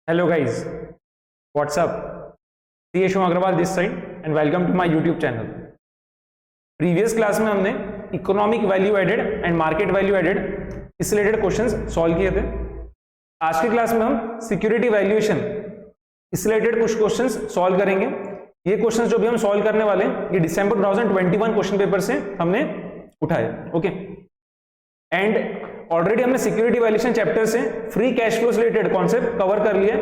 Hello guys, what's up? CA Shum Agrawal this side and welcome to my YouTube channel. Previous class में हमने economic value added and market value added इस related questions solve किए थे। आज की class में हम security valuation इस रिलेटेड कुछ क्वेश्चंस सॉल्व करेंगे। ये क्वेश्चंस जो भी हम सॉल्व करने वाले हैं ये दिसंबर 2021 क्वेश्चन पेपर से हमने उठाए। ओके, एंड ऑलरेडी हमने सिक्योरिटी वैल्यूएशन चैप्टर से फ्री कैश फ्लो से रिलेटेड कॉन्सेप्ट कवर कर लिए।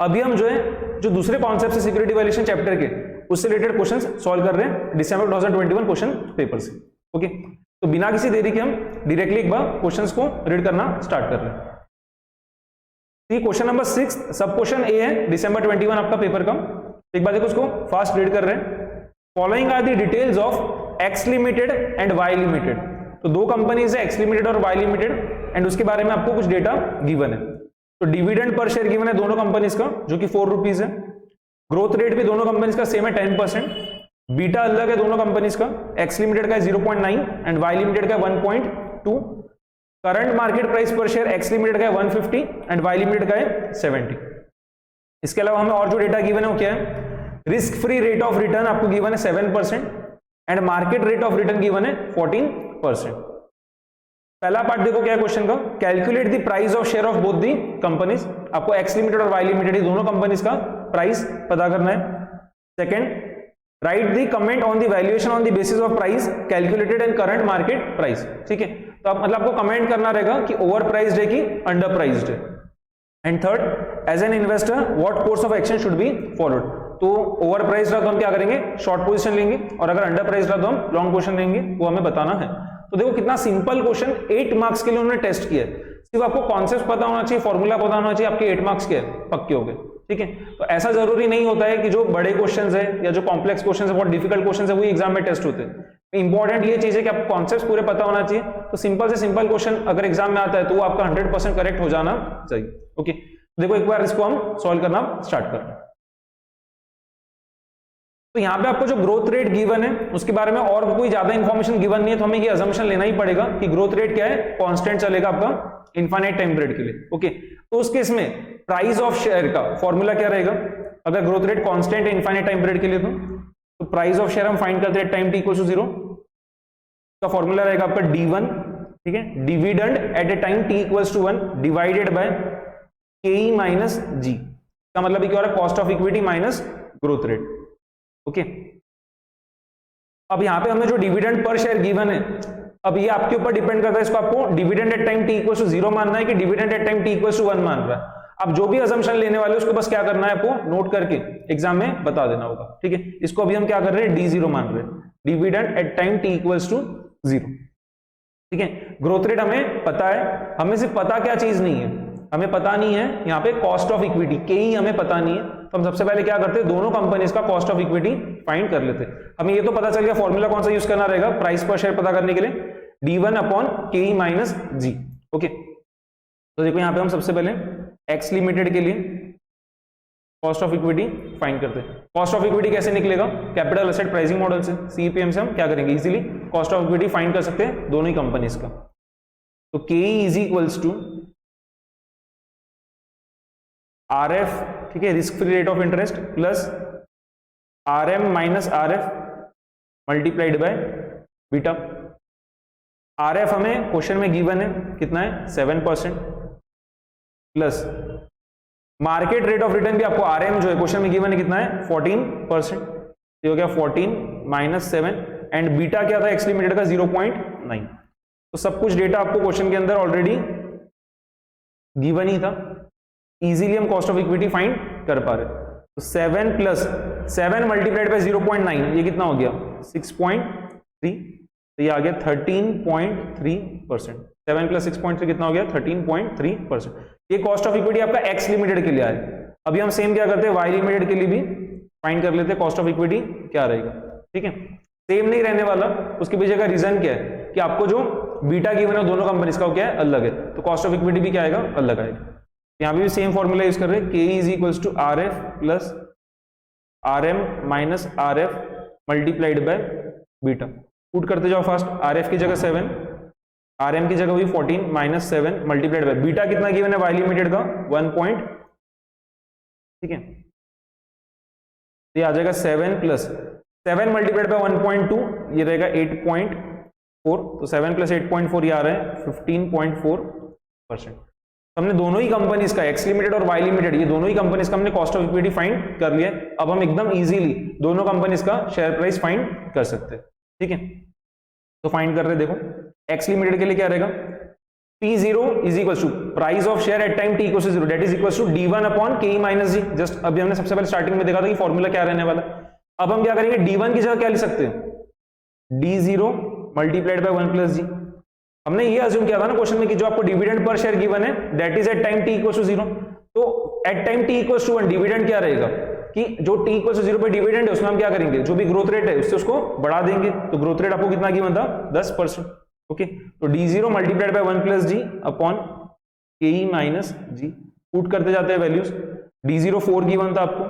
अभी हम जो दूसरे कॉन्सेप्ट से सिक्योरिटी वैल्यूएशन चैप्टर के उससे रिलेटेड क्वेश्चंस सॉल्व कर रहे हैं दिसंबर 2021 क्वेश्चन पेपर से। ओके, तो बिना किसी देरी के हम डायरेक्टली एक बार क्वेश्चंस को रीड करना स्टार्ट कर रहे हैं। क्वेश्चन नंबर 6 सब क्वेश्चन ए है दिसंबर 21 आपका पेपर का। एक बार देखो उसको फास्ट रीड कर रहे हैं। Following are the details of X limited and Y limited. तो दो कंपनीज है एक्स लिमिटेड और वाई लिमिटेड एंड उसके बारे में आपको कुछ डेटा गिवन है। तो डिविडेंड पर शेयर गिवन है दोनों कंपनीज का जो कि 4 रुपीज है। ग्रोथ रेट भी दोनों कंपनीज का सेम है 10%। बीटा अलग है दोनों कंपनीज का, एक्स लिमिटेड का 0.9 एंड वाई लिमिटेड का 1.2। करंट मार्केट प्राइस पर शेयर एक्स लिमिटेड का है 150 एंड वाई लिमिटेड का है 70। इसके अलावा हमें और जो डेटा गिवन है वो क्या है, risk free rate of return आपको गिवन है 7% and market rate of return given है 14%। पहला पार्ट देखो क्या है क्वेश्चन का, calculate the price of share of both the companies. आपको एक्स लिमिटेड और वाई लिमिटेड दोनों कंपनीज का प्राइस पता करना है। Second, right the comment on the valuation on the basis of price calculated and current market price. ठीक है, तो आप मतलब आपको कमेंट करना रहेगा कि ओवर प्राइस्ड है कि अंडर प्राइस्ड है। And third, as an investor what course of action should be followed. तो ओवर प्राइस रहा तो हम क्या करेंगे, शॉर्ट पोजीशन लेंगे, और अगर अंडर प्राइस रहा तो हम लॉन्ग पोजीशन लेंगे, वो हमें बताना है। तो देखो कितना सिंपल क्वेश्चन, 8 मार्क्स के लिए उन्होंने टेस्ट किया है। सिर्फ आपको कॉन्सेप्ट पता होना चाहिए, फॉर्मूला पता होना चाहिए, आपके 8 मार्क्स के पक्के हो गए। ठीक है, तो ऐसा जरूरी नहीं होता है कि जो बड़े क्वेश्चंस है या जो कॉम्प्लेक्स क्वेश्चंस है, बहुत डिफिकल्ट क्वेश्चंस है, वही एग्जाम में टेस्ट होते हैं। इंपॉर्टेंट ये चीज है कि आपको कॉन्सेप्ट पूरे पता होना चाहिए। तो सिंपल से सिंपल क्वेश्चन अगर एग्जाम में आता है तो वो आपका 100% करेक्ट हो जाना चाहिए। ओके, देखो एक बार इसको हम सॉल्व करना स्टार्ट कर रहे हैं। तो यहाँ पे आपको जो ग्रोथ रेट गिवन है उसके बारे में और कोई ज्यादा इंफॉर्मेशन गिवन नहीं है, तो हमें ये अजम्पशन लेना ही पड़ेगा कि ग्रोथ रेट क्या है, कांस्टेंट चलेगा आपका इनफाइनाइट टाइम पीरियड के लिए। ओके, तो उस केस में प्राइस ऑफ शेयर का फॉर्मूला क्या रहेगा, अगर ग्रोथ रेट कांस्टेंट है इनफाइनाइट टाइम पीरियड के लिए तो प्राइस ऑफ शेयर हम फाइंड करते हैं टाइम टी इक्वल टू 0 का फॉर्मूला रहेगा आपका D1। ठीक है, dividend at a time t equals to 1 divided by KE minus G का मतलब क्या हो रहा है, cost of equity minus growth rate. Okay, अब यहां पे हमने जो डिविडेंड पर शेयर गिवन है, अब ये आपके ऊपर डिपेंड करता है, इसको आपको dividend at time t equals to 0 मानना है कि dividend at time t equals to 1 मान रहा है। अब जो भी अजम्पशन लेने वाले उसको बस क्या करना है, आपको नोट करके एग्जाम में बता देना होगा। ठीक है, इसको अभी हम क्या कर रहे हैं, D0 मान रहे हैं, dividend at time t equals to 0। ठीक है, ग्रोथ रेट हमें पता है, हमें सिर्फ पता क्या चीज नहीं है, हमें पता नहीं है यहाँ पे कॉस्ट ऑफ इक्विटी KE हमें पता नहीं है। तो हम सबसे पहले क्या करते हैं, दोनों कंपनीज का कॉस्ट ऑफ इक्विटी फाइंड कर लेते हैं। हमें ये तो पता चल गया फॉर्मूला कौन सा यूज करना रहेगा प्राइस पर शेयर पता करने के लिए, D1 upon KE minus G। Okay, तो देखो यहाँ पे हम सबसे पहले एक्स लिमिटेड के लिए कॉस्ट ऑफ इक्विटी फाइंड करते हैं। कॉस्ट ऑफ इक्विटी कैसे निकलेगा, कैपिटल एसेट प्राइसिंग मॉडल से, CPM से हम क्या करेंगे, easily cost of equity find कर सकते हैं दोनों ही कंपनीज का। तो KE is equals to RF, ठीक है, risk free rate of interest, plus RM minus RF multiplied by beta. RF हमें क्वेश्चन में गिवन है कितना है, 7%, plus market rate of return भी आपको RM जो है क्वेश्चन में गिवन है कितना है, 14%। तो हो गया 14 माइनस 7 एंड बीटा क्या था एक्स लिमिटेड का 0.9। तो सब कुछ डेटा आपको क्वेश्चन के अंदर ऑलरेडी गिवन ही था, इजीली हम कॉस्ट ऑफ इक्विटी फाइंड कर पा रहे। तो 7 प्लस 7 मल्टीप्लाइड बाय 0.9 ये कितना हो गया, 6.3। तो ये आ गया 13.3%। 7 प्लस 6.3 कितना हो गया, 13.3%। ये कॉस्ट ऑफ इक्विटी आपका एक्स लिमिटेड के लिए आया। अभी हम सेम क्या करते हैं, वाई लिमिटेड के लिए भी फाइंड कर लेते हैं कॉस्ट ऑफ इक्विटी क्या रहेगा। ठीक है, सेम नहीं रहने वाला, उसके पीछे का रीजन क्या है कि आपको जो बीटा गिवन है दोनों कंपनीज का क्या है, अलग है, तो कॉस्ट ऑफ इक्विटी भी क्या आएगा, अलग आएगा। यहाँ पे भी सेम फॉर्मूला यूज कर रहे हैं, KE is equals to RF plus RM minus RF multiplied by beta. Put करते जाओ फास्ट, RF की जगह 7, RM की जगह वही 14 माइनस 7 मल्टीप्लाइड बाय बीटा कितना गिवन है वाई लिमिटेड का, 1.2 ठीक है, तो ये आ जाएगा 7 प्लस 7 मल्टीप्लाइड बाय 1.2, ये रहेगा 8.4, तो 7 प्लस 8.4 ये आ रहा है 15.4%। हमने दोनों ही कंपनीज का, एक्स लिमिटेड और वाई लिमिटेड, ये दोनों ही कंपनीज का हमने कॉस्ट ऑफ इक्विटी फाइंड कर लिया है। अब हम एकदम इजीली दोनों कंपनीज का शेयर प्राइस फाइंड कर सकते हैं। ठीक है, तो फाइंड कर रहे हैं, देखो एक्स लिमिटेड के लिए क्या रहेगा, P0 is equal to price of share at time t equal to 0 that is equal to d1 upon ke minus G. Just अभी हमने सबसे पहले स्टार्टिंग में देखा था कि फॉर्मूला क्या रहने वाला। अब हम क्या करेंगे, d1 की जगह क्या लिख सकते हैं, d0 मल्टीप्लाइड बाय 1 प्लस जी। हमने ये अज्यूम किया था ना क्वेश्चन में कि जो आपको डिविडेंड पर शेयर गिवन है that is at time t equal to 0, तो at time t equal to 1 dividend क्या रहेगा कि जो t इक्वल टू 0 पे डिविडेंड है उसमें हम क्या करेंगे, जो भी ग्रोथ रेट है उससे उसको बढ़ा देंगे। तो ग्रोथ रेट आपको कितना गिवन था, 10%। ओके, तो d0 multiplied by 1 plus G upon ke minus G, put करते जाते हैं वैल्यूज। d0 4 गिवन था आपको,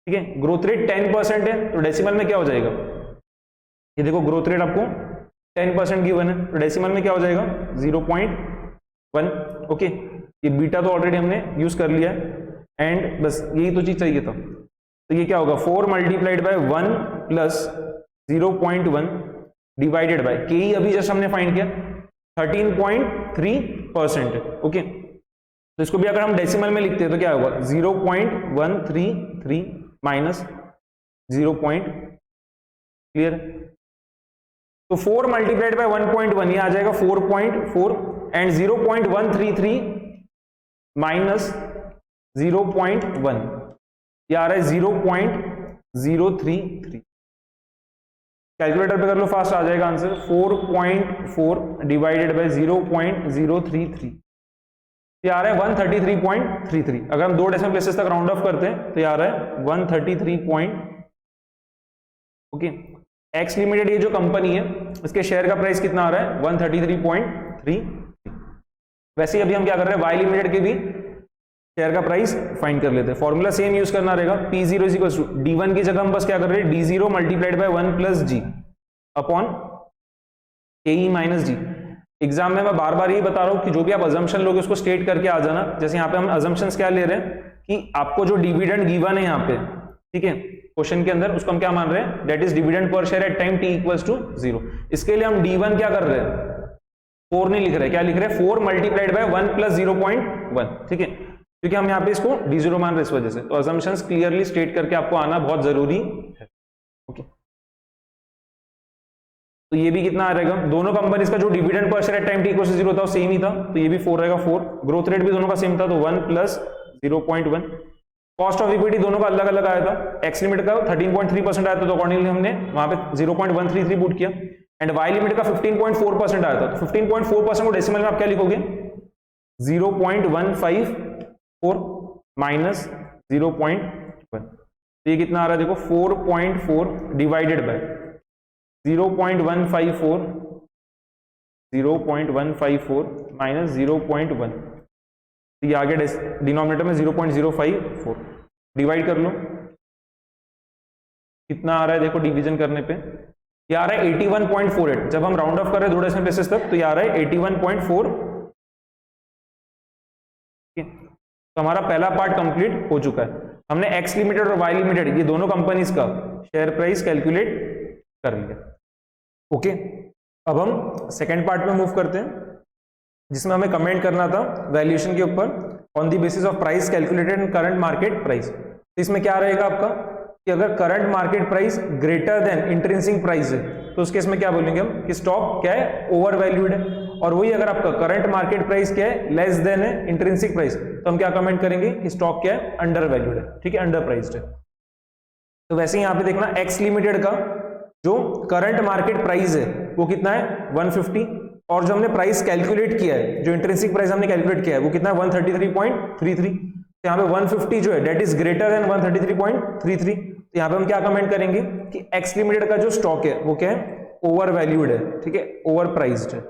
ठीक है, ग्रोथ रेट 10% है, तो डेसिमल में क्या हो जाएगा, ये देखो ग्रोथ रेट आपको 10% गिवन है, तो डेसिमल में क्या हो जाएगा 0.1। ओके, ये बीटा तो ऑलरेडी हमने यूज कर लिया है, एंड बस यही तो चीज चाहिए था। तो ये क्या होगा, 4 multiplied by 1 plus 0.1 divided by के ही अभी जस्ट हमने फाइंड किया 13.3%। ओके, तो इसको भी अगर हम डेसिमल में लिखते हैं तो क्या होगा 0.133 माइनस 0. क्लियर, तो 4 मल्टीप्लाइड बाय 1.1 ये आ जाएगा 4.4 एंड 0.133 माइनस 0.1 ये आ रहा है 0.033। कैलकुलेटर पे कर लो, फास्ट आ जाएगा आंसर। 4.4 डिवाइडेड बाय 0.033 ये आ रहा है 133.33। अगर हम 2 डेसिमल प्लेसेस तक राउंड ऑफ करते हैं तो ये आ रहा है 133. ओके, एक्स लिमिटेड ये जो कंपनी है इसके शेयर का प्राइस कितना आ रहा है 133.3। वैसे ही अभी हम क्या कर रहे हैं, वाई लिमिटेड के भी शेयर का प्राइस फाइंड कर लेते हैं। फॉर्मूला सेम यूज करना रहेगा, P0 is equal to D1 की जगह हम बस क्या कर रहे हैं, D0 multiplied by 1 plus G upon ke minus G. Exam में मैं बार बार यही बता रहा हूं कि जो भी आप अजम्पशन लोगे उसको स्टेट करके आ जाना। जैसे यहाँ पे हम अजम्पशंस क्या ले रहे हैं कि आपको जो डिविडेंड गिवन है यहाँ पे, ठीक है, क्वेश्चन के अंदर, उसको हम क्या मान रहे हैं, that is dividend per share at time t equals to 0। इसके लिए हम D1 क्या कर रहे हैं, 4 नहीं लिख रहे, क्या लिख रहे हैं 4 मल्टीप्लाइड बाय 1 प्लस 0.1। ठीक है, क्योंकि हम यहाँ पे इसको D0 मान रहे इस वजह से। तो अजम्पशंस क्लियरली स्टेट करके आपको आना बहुत जरूरी है। ओके, तो ये भी कितना आ रहेगा, दोनों कंपनीज का जो dividend per share at time t equal to 0 था वो सेम ही था, तो ये भी 4 रहेगा 4। ग्रोथ रेट भी दोनों का सेम था, तो 1 प्लस 0.1। कॉस्ट ऑफ इक्विटी दोनों का अलग अलग आया था, एक्स लिमिट का 13.3% आया था, तो अकॉर्डिंगली हमने वहां पे 0.133 पुट किया, एंड वाई लिमिट का 15.4% आया था। तो 15.4% को डेसिमल में आप क्या लिखोगे, 0.154 माइनस 0.1। तो ये कितना आ रहा है देखो, 4.4 डिवाइडेड बाय 0.154 माइनस 0.1। तो ये आगे डिनोमिनेटर में 0.054 डिवाइड कर लो, कितना आ रहा है देखो डिवीजन करने पे, ये आ रहा है 81.48। जब हम राउंड ऑफ कर रहे हैं 2 डेसिमल प्लेसेस तक तो ये आ रहा है 81.4। तो हमारा पहला पार्ट कंप्लीट हो चुका है। हमने एक्स लिमिटेड और वाई लिमिटेड ये दोनों कंपनीज का शेयर प्राइस कैलकुलेट कर लिया। ओके, अब हम सेकेंड पार्ट में मूव करते हैं जिसमें हमें कमेंट करना था वैल्यूएशन के ऊपर on the basis of price calculated in current market price. तो इसमें क्या रहेगा आपका कि अगर current market price greater than intrinsic price है तो उस केस में क्या बोलेंगे हम कि स्टॉक क्या है, ओवर वैल्यूड है। और वही अगर आपका करंट मार्केट प्राइस क्या है, लेस देन है इंट्रिंसिक प्राइस, तो हम क्या कमेंट करेंगे कि स्टॉक क्या है, अंडर वैल्यूड है। ठीक है, अंडर प्राइस्ड है। तो वैसे ही यहां पे देखना एक्स लिमिटेड का जो करंट मार्केट प्राइस है वो कितना है 150, और जो हमने प्राइस कैलकुलेट किया है, जो इंट्रिंसिक प्राइस हमने कैलकुलेट किया है वो कितना है 133.33। तो यहाँ पे 150 जो है डेट इज ग्रेटर देन 133.33। तो यहाँ पे हम क्या कमेंट करेंगे कि एक्स लिमिटेड का जो स्टॉक है वो क्या है, ओवर वैल्यूड है। ठीक है, ओवर प्राइस्ड है।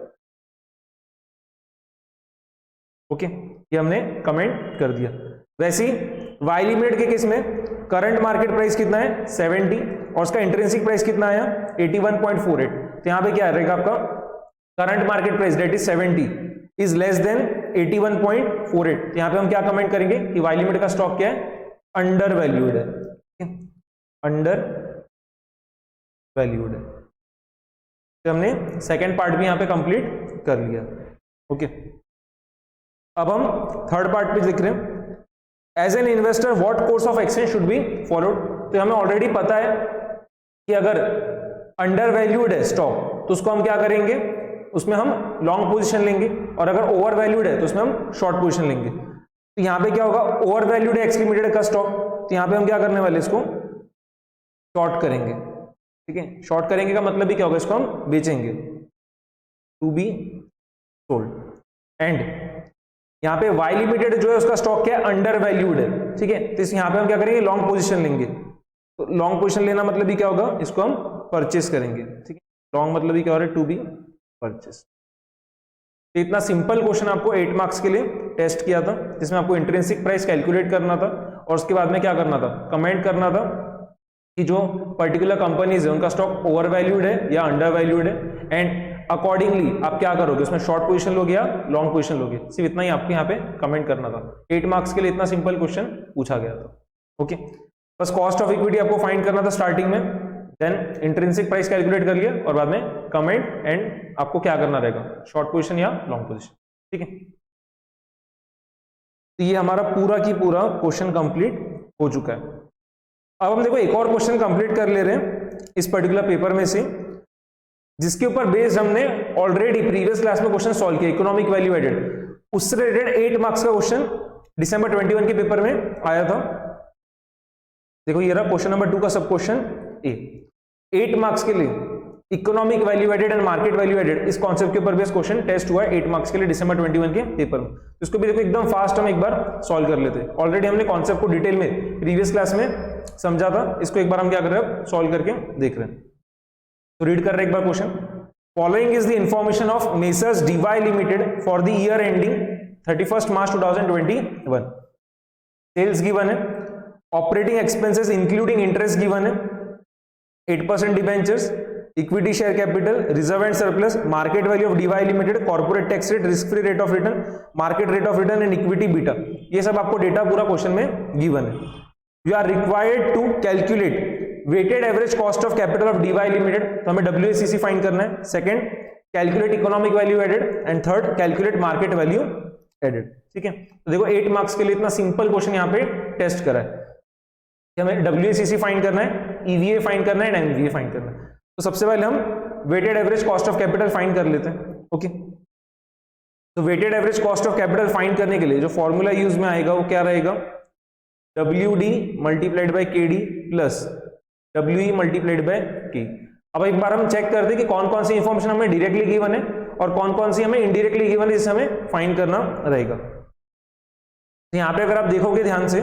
ओके, ये हमने कमेंट कर दिया। वैसे ही वाई लिमिटेड के केस में करंट मार्केट प्राइस कितना है 70 और उसका इंट्रिंसिक प्राइस कितना आया 81.48। तो यहाँ पे क्या रहेगा आपका current market price that is 70 is less than 81.48। तो यहाँ पे हम क्या कमेंट करेंगे कि वाई लिमिटेड का स्टॉक क्या है, अंडर वैल्यूड है, अंडर वैल्यूड है। तो हमने सेकेंड पार्ट भी यहां पे कंप्लीट कर लिया। ओके, अब हम थर्ड पार्ट पे देख रहे हैं, as an investor what course of action should be followed. तो हमें ऑलरेडी पता है कि अगर अंडर वैल्यूड है स्टॉक तो उसको हम क्या करेंगे, उसमें हम लॉन्ग पोजीशन लेंगे, और अगर ओवर वैल्यूड है तो उसमें हम शॉर्ट पोजीशन लेंगे। तो यहां पे क्या होगा, ओवर वैल्यूड है एक्स लिमिटेड का स्टॉक, तो यहां पे हम क्या करने वाले, इसको शॉर्ट करेंगे। ठीक है, शॉर्ट करेंगे का मतलब भी क्या होगा, इसको हम बेचेंगे, टू बी सोल्ड। एंड यहाँ पे वाई लिमिटेड जो है उसका स्टॉक क्या है, अंडर वैल्यूड है। ठीक है, तो यहाँ पे हम क्या करेंगे, लॉन्ग पोजीशन लेंगे। तो लॉन्ग पोजीशन लेना मतलब भी क्या होगा, इसको हम परचेस करेंगे। ठीक है, लॉन्ग मतलब भी क्या हो रहा है, टू बी परचेस। तो इतना सिंपल क्वेश्चन आपको 8 मार्क्स के लिए टेस्ट किया था, जिसमें आपको इंट्रिंसिक प्राइस कैलकुलेट करना था, और उसके बाद में क्या करना था, कमेंट करना था कि जो पर्टिकुलर कंपनीज है उनका स्टॉक ओवर वैल्यूड है या अंडर वैल्यूड है, एंड अकॉर्डिंगली आप क्या करोगे, उसमें शॉर्ट पोजीशन लोगे या लॉन्ग पोजीशन लोगे। सिर्फ इतना ही आपको यहाँ पे कमेंट करना था। 8 मार्क्स के लिए इतना सिंपल क्वेश्चन पूछा गया था। ओके, बस कॉस्ट ऑफ इक्विटी आपको फाइंड करना था स्टार्टिंग में, देन इंट्रिंसिक प्राइस कैलकुलेट कर लिया, और बाद में कमेंट, एंड आपको क्या करना रहेगा, शॉर्ट पोजीशन या लॉन्ग पोजीशन। ठीक है, तो ये हमारा पूरा की पूरा क्वेश्चन कंप्लीट हो चुका है। अब हम देखो एक और क्वेश्चन कंप्लीट कर ले रहे हैं इस पर्टिकुलर पेपर में से, जिसके ऊपर बेस्ड हमने ऑलरेडी प्रीवियस क्लास में क्वेश्चन सॉल्व किया, इकोनॉमिक वैल्यू एडेड। उससे रिलेटेड 8 मार्क्स का क्वेश्चन दिसंबर 21 के पेपर में आया था। देखो ये रहा क्वेश्चन नंबर 2 का सब क्वेश्चन ए। 8 मार्क्स के लिए economic value added and market value added, इस कॉन्सेप्ट के ऊपर बेस्ड क्वेश्चन टेस्ट हुआ है 8 मार्क्स के लिए दिसंबर 21 के पेपर में। इसको भी देखो एकदम फास्ट हम एक बार सॉल्व कर लेते हैं। ऑलरेडी हमने कॉन्सेप्ट को डिटेल में प्रीवियस क्लास में समझा था, इसको एक बार हम क्या कर रहे हैं, सॉल्व करके देख रहे हैं। तो रीड कर रहे हैं एक बार question. Following is the information of messrs DY limited for the year ending 31 March 2021। Sales given है, operating expenses including interest given है, 8% debentures, equity share capital, reserve and surplus, market value of DY limited, corporate tax rate, risk free rate of return, market rate of return and equity beta. ये सब आपको data पूरा question में given है। You are required to calculate weighted average cost of capital of DY limited, तो हमें WACC find करना है। Second, calculate economic value added, and third, calculate market value added. ठीक है, तो देखो 8 मार्क्स के लिए इतना सिंपल क्वेश्चन यहाँ पे टेस्ट करा है कि हमें WACC फाइंड करना है, EVA फाइंड करना है, एंड MVA फाइंड करना है। तो सबसे पहले हम weighted average cost of capital find कर लेते हैं। ओके, तो weighted average cost of capital find करने के लिए जो फॉर्मूला यूज में आएगा वो क्या रहेगा, WD multiplied by KD plus WE multiplied by K। अब एक बार हम चेक करते हैं कि कौन कौन सी इंफॉर्मेशन हमें डायरेक्टली गिवन है और कौन कौन सी हमें इनडायरेक्टली गिवन है, जिसे हमें फाइंड करना रहेगा। तो यहाँ पे अगर आप देखोगे ध्यान से,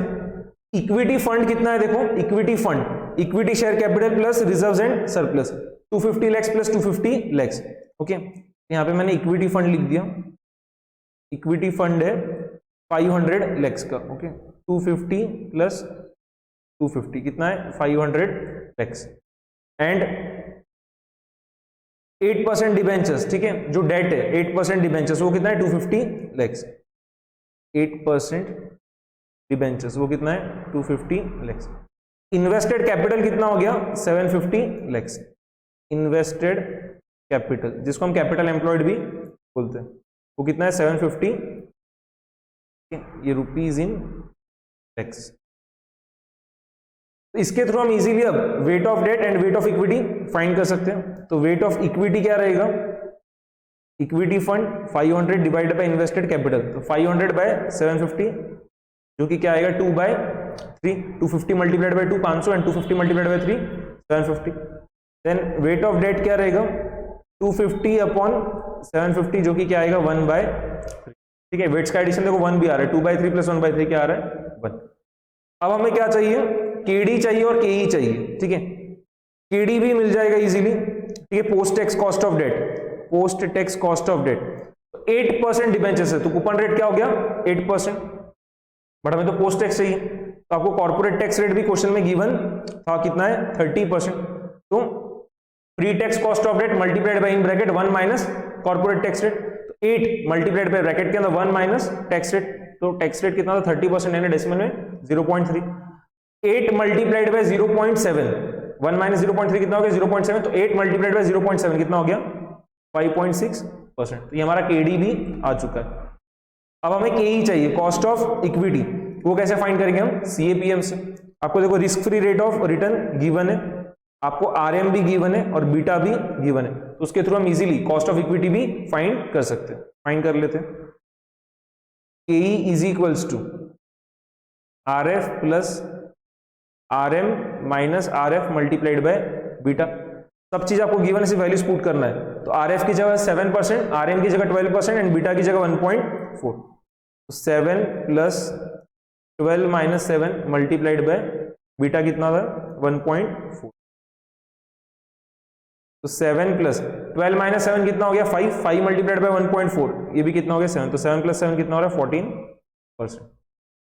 इक्विटी फंड कितना है, देखो equity fund, equity share capital plus reserves and surplus, 250 lakh plus 250 lakh. Okay, यहाँ पे मैंने इक्विटी फंड लिख दिया, इक्विटी फंड है 500 लाख का। ओके, 250 प्लस 250 कितना है, 500 लाख, एंड 8% डिबेंचर्स। ठीक है, जो डेट है 8% डिबेंचर्स वो कितना है, 250 लाख। 8% डिबेंचर्स वो कितना है, 250 लाख। इन्वेस्टेड कैपिटल कितना हो गया, 750 लाख। इन्वेस्टेड कैपिटल, जिसको हम कैपिटल एम्प्लॉयड भी बोलते हैं, वो कितना है, 750। ये रुपीज इन लैक्स। तो इसके थ्रू हम इजीली अब weight of debt and weight of equity find कर सकते हैं। तो वेट ऑफ इक्विटी क्या रहेगा, equity fund 500 divided by invested capital, तो 500 बाय 750 जो कि क्या आएगा 2/3, 250 multiplied by 2 500 and 250 multiplied by 3 750। Then weight of debt क्या रहेगा 250 अपॉन 750 जो कि क्या आएगा 1/3। ठीक है, वेट्स का एडिशन देखो 1 भी आ रहा है, 2/3 प्लस 1/3 क्या आ रहा है 1। अब हमें क्या चाहिए, केडी चाहिए और केई चाहिए। ठीक है, केडी भी मिल जाएगा इजीली। ठीक है, post tax cost of debt, post tax cost of debt 8% debentures है, तो कूपन रेट क्या हो गया 8%, बट हमें तो पोस्ट टैक्स चाहिए, तो आपको कॉर्पोरेट टैक्स रेट भी क्वेश्चन में गिवन था, कितना है 30%। तो pre tax cost of debt multiplied by in bracket 1 minus corporate tax rate, तो 8 मल्टीप्लाइड बाय ब्रैकेट के अंदर 1 माइनस टैक्स रेट, तो टैक्स रेट कितना था 30%, यानी डेसिमल में 0.3। 8 मल्टीप्लाइड बाय 0.7, 1 माइनस 0.3 कितना हो गया 0.7, तो 8 मल्टीप्लाइड बाय 0.7 कितना हो गया 5.6%। तो ये हमारा केडी भी आ चुका है। अब हमें केई चाहिए, कॉस्ट ऑफ इक्विटी। वो कैसे फाइंड करेंगे हम, सीएपीएम से। आपको देखो risk free rate of return given है, आपको आरएम भी गिवन है और बीटा भी गिवन है, तो उसके थ्रू हम इजीली कॉस्ट ऑफ इक्विटी भी फाइंड कर सकते हैं। फाइंड कर लेते हैं। KE is equals to RF plus RM minus RF multiplied by beta. सब चीज आपको गिवन से वैल्यूज पुट करना है। तो आरएफ की जगह 7%, आरएम की जगह 12% एंड बीटा की जगह 1.4। तो 7 plus 12 minus 7 multiplied by beta कितना था 1.4। तो 7 प्लस 12 माइनस 7 कितना हो गया 5, 5 मल्टीप्लाइड बाय 1.4, ये भी कितना हो गया 7। तो 7 प्लस 7 कितना हो रहा है 14%।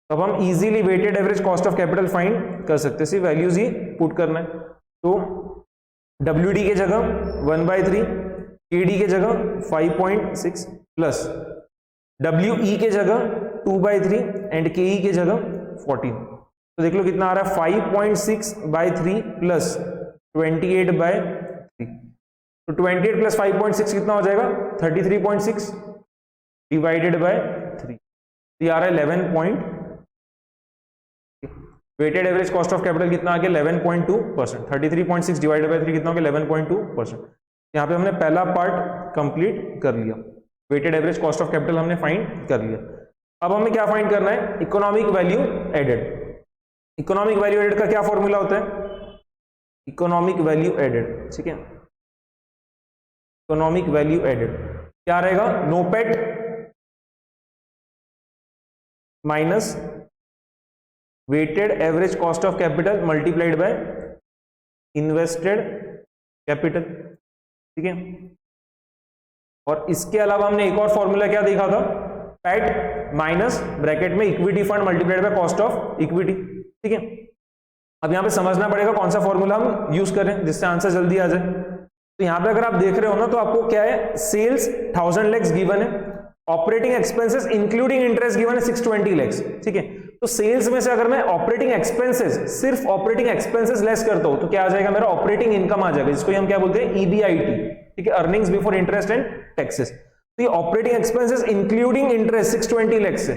अब हम easily weighted average cost of capital find कर सकते हैं, सिर्फ वैल्यूज ही पुट करना है। तो WD के जगह 1/3, KD के जगह 5.6 प्लस WE के जगह 2/3 एंड KE के जगह 14। तो देख लो कितना आ रहा है 5.6/3 प्लस 28/3। तो 28 प्लस 5.6 कितना हो जाएगा 33.6 डिवाइडेड बाय 3, ये आ रहा है 11. Weighted average cost of capital कितना आ गया 11.2%। 33.6 डिवाइडेड बाय 3 कितना हो गया 11.2%। यहाँ पे हमने पहला पार्ट कंप्लीट कर लिया, weighted average cost of capital हमने फाइंड कर लिया। अब हमें क्या फाइंड करना है, economic value added. Economic value added का क्या फॉर्मूला होता है, इकोनॉमिक वैल्यू एडेड, ठीक है। इकोनॉमिक वैल्यू एडेड क्या रहेगा, NOPAT minus weighted average cost of capital multiplied by invested capital, ठीक है। और इसके अलावा हमने एक और फॉर्मूला क्या देखा था, पैट माइनस ब्रैकेट में equity fund multiplied by cost of equity, ठीक है। अब यहां पे समझना पड़ेगा कौन सा फॉर्मूला हम यूज करें जिससे आंसर जल्दी आ जाए। तो यहां पे अगर आप देख रहे हो ना, तो आपको क्या है, सेल्स 1000 lakhs गिवन है, operating expenses including interest given है 620 lakhs, ठीक है। तो सेल्स में से अगर मैं ऑपरेटिंग एक्सपेंसेस, सिर्फ ऑपरेटिंग एक्सपेंसेस लेस करता हूं, तो क्या आ जाएगा, मेरा ऑपरेटिंग इनकम आ जाएगा, जिसको हम क्या बोलते हैं, EBIT, ठीक है, earnings before interest and taxes. तो ये operating expenses including interest 620 lakhs है,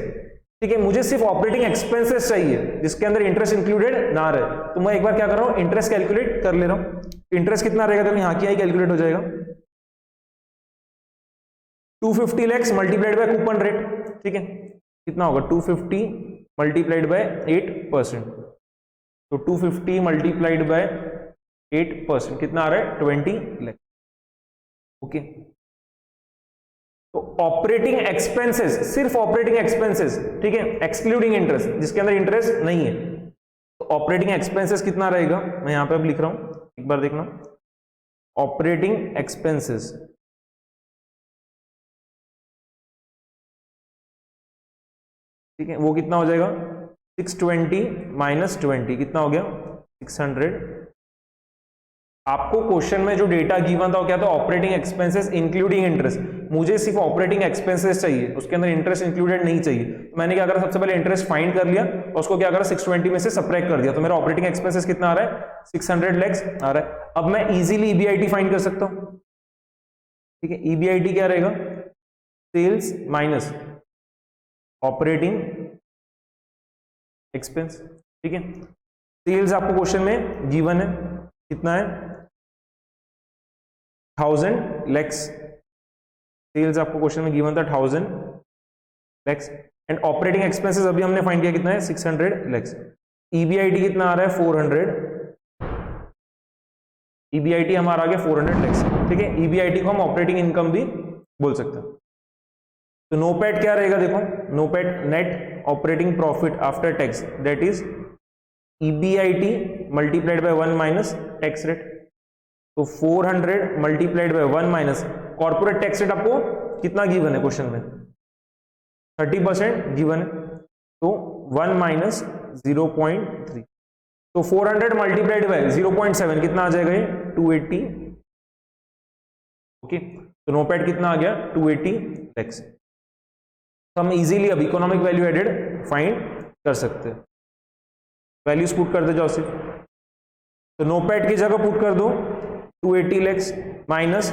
ठीक है। मुझे सिर्फ ऑपरेटिंग एक्सपेंसेस चाहिए जिसके अंदर इंटरेस्ट इंक्लूडेड ना रहे। तो मैं एक बार क्या कर रहा हूं, इंटरेस्ट कैलकुलेट कर ले रहा हूं। इंटरेस्ट कितना रहेगा, तो यहां की कैलकुलेट हो जाएगा 250 lakhs multiplied by coupon rate, ठीक है, कितना होगा 250 मल्टीप्लाइड बाय 8%। तो 250 मल्टीप्लाइड बाय 8% कितना आ रहा है 20 lakhs, ओके। तो ऑपरेटिंग एक्सपेंसेस, सिर्फ ऑपरेटिंग एक्सपेंसेस, ठीक है, एक्सक्लूडिंग इंटरेस्ट, जिसके अंदर इंटरेस्ट नहीं है। तो ऑपरेटिंग एक्सपेंसेस कितना रहेगा, मैं यहां पे अब लिख रहा हूं, एक बार देखना, ऑपरेटिंग एक्सपेंसेस, ठीक है, वो कितना हो जाएगा 620 माइनस 20 कितना हो गया 600। आपको क्वेश्चन में जो डेटा गिवन था वो क्या था, ऑपरेटिंग एक्सपेंसेस इंक्लूडिंग इंटरेस्ट। मुझे सिर्फ ऑपरेटिंग एक्सपेंसेस चाहिए, उसके अंदर इंटरेस्ट इंक्लूडेड नहीं चाहिए। तो मैंने क्या करा, सबसे पहले इंटरेस्ट फाइंड कर लिया और उसको क्या करा 620 में से सबट्रैक्ट कर दिया। तो मेरा ऑपरेटिंग एक्सपेंसेस कितना आ रहा है 600 lakhs आ रहा है। अब मैं इजीली EBIT फाइंड कर सकता हूं, ठीक है। EBIT क्या रहेगा, सेल्स माइनस ऑपरेटिंग एक्सपेंस, ठीक है। सेल्स आपको क्वेश्चन में गिवन है, कितना है 1000 lakhs, सेल्स आपको क्वेश्चन में गिवन था 1000 lakhs एंड ऑपरेटिंग एक्सपेंसेस अभी हमने फाइंड किया कितना है 600 lakhs। EBIT कितना आ रहा है 400, EBIT हमारा आ गया 400 lakhs, ठीक है। EBIT को हम ऑपरेटिंग इनकम भी बोल सकते हैं। तो नोपेट क्या रहेगा, देखो NOPAT net operating profit after tax, that is EBIT multiplied by 1 minus tax rate. तो 400 multiplied by 1 minus corporate tax rate आपको कितना गिवन है क्वेश्चन में 30% गिवन है, तो 1 माइनस 0.3। तो 400 मल्टीप्लाइड बाय 0.7 कितना आ जाएगा, ये 280, ओके। तो नोपेट कितना आ गया 280 lakhs। तो हम इजीली अब इकोनॉमिक वैल्यू एडेड फाइंड कर सकते हैं। वैल्यूज पुट कर दे जाओ सिर्फ। तो नोपैड की जगह पुट कर दो 280 lakhs minus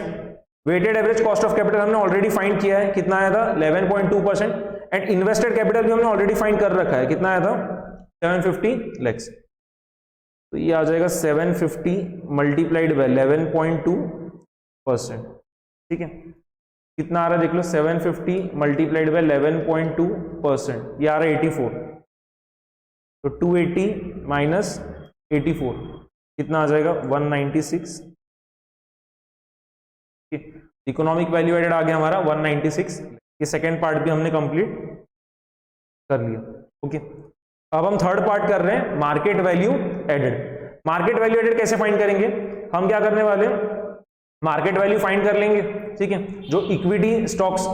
weighted average cost of capital हमने ऑलरेडी फाइंड किया है, कितना आया था 11.2%, एंड इन्वेस्टेड कैपिटल भी हमने ऑलरेडी फाइंड कर रखा है, कितना आया था 750 lakhs। तो ये आ जाएगा 750 मल्टीप्लाइड बाय 11.2%, ठीक है। कितना आ रहा है देख लो, 750 मल्टीप्लाइड बाय 11.2%, ये आ रहा है 84। तो 280 माइनस 84 कितना आ जाएगा 196। इकोनॉमिक वैल्यू एडेड आ गया हमारा 196। ये सेकेंड पार्ट भी हमने कंप्लीट कर लिया। ओके, अब हम थर्ड पार्ट कर रहे हैं market value added. Market value added कैसे फाइंड करेंगे, हम क्या करने वाले हैं, मार्केट वैल्यू फाइंड कर लेंगे, ठीक है। जो इक्विटी स्टॉक्स,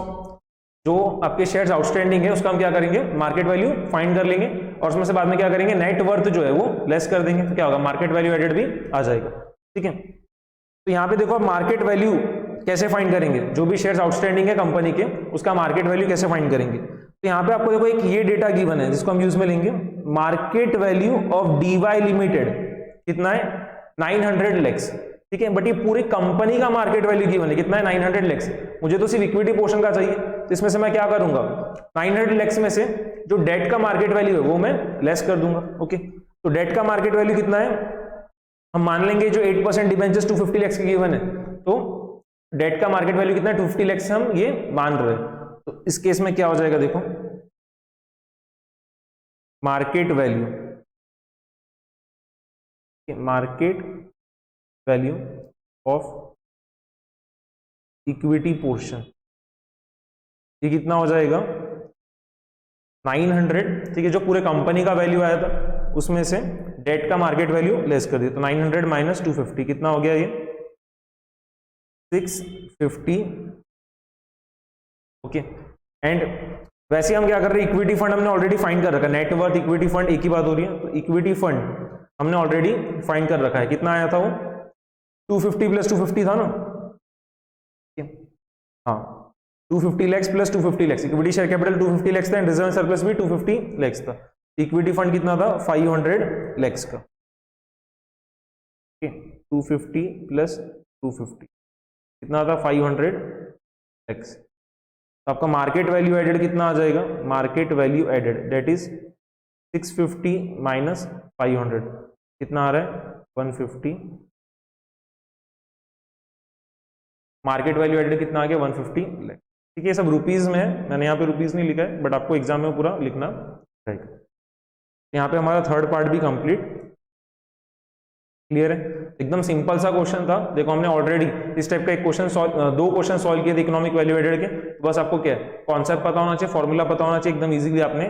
जो आपके शेयर्स आउटस्टैंडिंग है, उसका हम क्या करेंगे, मार्केट वैल्यू फाइंड कर लेंगे, और उसमें से बाद में क्या करेंगे, नेट वर्थ जो है वो लेस कर देंगे, तो क्या होगा, मार्केट वैल्यू एडेड भी आ जाएगा, ठीक है। तो यहाँ पे देखो मार्केट वैल्यू कैसे फाइंड करेंगे, जो भी शेयर्स आउटस्टैंडिंग है कंपनी के, उसका मार्केट वैल्यू कैसे फाइंड करेंगे। तो यहाँ पे आपको देखो एक ये डेटा गिवन है जिसको हम यूज में लेंगे, market value of DY limited कितना है 900 lakhs, ठीक है। बट ये पूरी कंपनी का मार्केट वैल्यू गिवन है, कितना है 900 lakhs। मुझे तो सिर्फ इक्विटी पोर्शन का चाहिए, तो इसमें से मैं क्या करूंगा, 900 lakhs में से जो डेट का मार्केट वैल्यू है वो मैं लेस कर दूंगा। ओके, तो डेट का मार्केट वैल्यू कितना है, हम मान लेंगे जो 8% डिबेंचर्स 250 lakhs की गिवन है, तो डेट का मार्केट वैल्यू कितना है 250 lakhs हम ये मान रहे हैं। तो इस केस में क्या हो जाएगा, देखो market value of equity portion, ये कितना हो जाएगा 900, ठीक है। जो पूरे कंपनी का वैल्यू आया था उसमें से डेट का मार्केट वैल्यू लेस कर दिया, तो 900 माइनस 250 कितना हो गया, ये 650। ओके, एंड वैसे हम क्या कर रहे हैं, इक्विटी फंड हमने ऑलरेडी फाइंड कर रखा है, नेटवर्थ इक्विटी फंड एक ही बात हो रही है, तो इक्विटी फंड हमने ऑलरेडी फाइंड कर रखा है, कितना आया था वो 250 प्लस 250 था ना, हाँ 250 lakhs plus 250 lakhs, equity share capital 250 lakhs था, एंड रिजर्व सरप्लस भी 250 lakhs था। इक्विटी फंड कितना था 500 lakhs का, 250 प्लस 250 कितना था 500 lakhs। तो आपका मार्केट वैल्यू एडेड कितना आ जाएगा, market value added that is 650 minus 500 कितना आ रहा है 150। मार्केट वैल्यू एडेड कितना आ गया 150 लाख, ठीक है। सब रुपीज में है, मैंने यहाँ पे रुपीज नहीं लिखा है, बट आपको एग्जाम में पूरा लिखना रहेगा। यहाँ पे हमारा थर्ड पार्ट भी कंप्लीट क्लियर है, एकदम सिंपल सा क्वेश्चन था। देखो हमने ऑलरेडी इस टाइप का एक क्वेश्चन दो क्वेश्चन सॉल्व किए थे इकोनॉमिक वैल्यू एडेड के। बस आपको क्या है, कॉन्सेप्ट पता होना चाहिए, फॉर्मूला पता होना चाहिए, एकदम इजीली आपने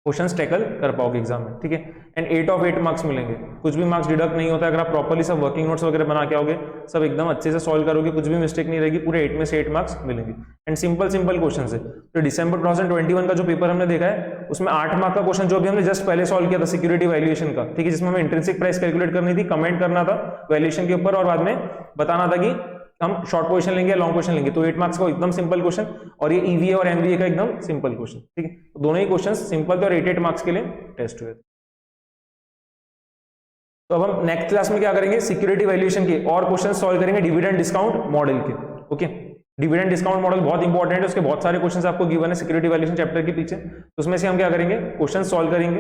क्वेश्चंस टैकल कर पाओगे एग्जाम में, ठीक है। एंड 8 of 8 मार्क्स मिलेंगे, कुछ भी मार्क्स डिडक्ट नहीं होता अगर आप प्रॉपर्ली सब वर्किंग नोट्स वगैरह बना के आओगे, सब एकदम अच्छे से सॉल्व करोगे, कुछ भी मिस्टेक नहीं रहेगी, पूरे 8 में से 8 मार्क्स मिलेंगे। एंड सिंपल क्वेश्चन है। तो दिसंबर 2021 का जो पेपर हमने देखा है उसमें 8 मार्क का क्वेश्चन जो भी हमने जस्ट पहले सॉल्व किया था सिक्योरिटी वैल्यूएशन का, ठीक है, जिसमें हमें इंट्रिंसिक प्राइस कैलकुलेट करनी थी, कमेंट करना था वैल्यूएशन के ऊपर, और बाद में बताना था कि हम शॉर्ट पोजीशन लेंगे या लॉन्ग पोजीशन लेंगे। तो 8 मार्क्स का एकदम सिंपल क्वेश्चन, और ये ईवीए और एमबीए का एकदम सिंपल क्वेश्चन, ठीक है। तो दोनों ही क्वेश्चन सिंपल थे और 8 मार्क्स के लिए टेस्ट हुए थे। तो अब हम नेक्स्ट क्लास में क्या करेंगे, सिक्योरिटी वैल्यूएशन के और क्वेश्चन सॉल्व करेंगे डिविडेंड डिस्काउंट मॉडल के। ओके, डिविडेंड डिस्काउंट मॉडल बहुत इंपॉर्टेंट है, उसके बहुत सारे क्वेश्चन आपको गिवन है सिक्योरिटी वैल्यूएशन चैप्टर के पीछे, तो उसमें से हम क्या करेंगे, क्वेश्चन सॉल्व करेंगे।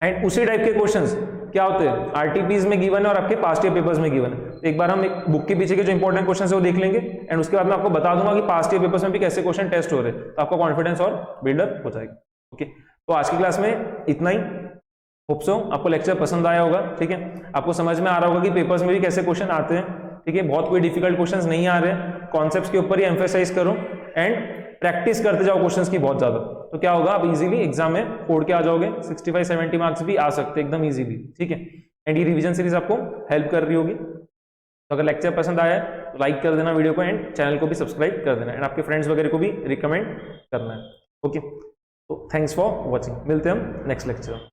एंड उसी टाइप के क्वेश्चंस क्या होते हैं, आरटीपीज में गिवन है और आपके पास्ट ईयर पेपर्स में गिवन है। एक बार हम एक बुक के पीछे के जो इंपॉर्टेंट क्वेश्चन है वो देख लेंगे, एंड उसके बाद मैं आपको बता दूंगा कि पास्ट ईयर पेपर्स में भी कैसे क्वेश्चन टेस्ट हो रहे हैं, तो आपका कॉन्फिडेंस और बिल्डअप हो जाएगा। ओके, तो आज की क्लास में इतना ही, होप सो आपको लेक्चर पसंद आया होगा, ठीक है। आपको समझ में आ रहा होगा कि पेपर्स में भी कैसे क्वेश्चन आते हैं, ठीक है। बहुत कोई डिफिकल्ट क्वेश्चंस नहीं आ रहे हैं, कॉन्सेप्ट्स के ऊपर ही एम्फेसाइज करो एंड प्रैक्टिस करते जाओ क्वेश्चंस की बहुत ज्यादा, तो क्या होगा, आप इजीली एग्जाम में फोड़ के आ जाओगे, 65-70 मार्क्स भी आ सकते हैं एकदम इजीली, ठीक है। एंड ये रिवीजन सीरीज आपको हेल्प कर रही होगी। तो अगर लेक्चर पसंद आया है तो लाइक कर देना वीडियो को, एंड चैनल को भी सब्सक्राइब कर देना, एंड आपके फ्रेंड्स वगैरह को भी रिकमेंड करना है। ओके, तो थैंक्स फॉर वॉचिंग, मिलते हैं हम नेक्स्ट लेक्चर।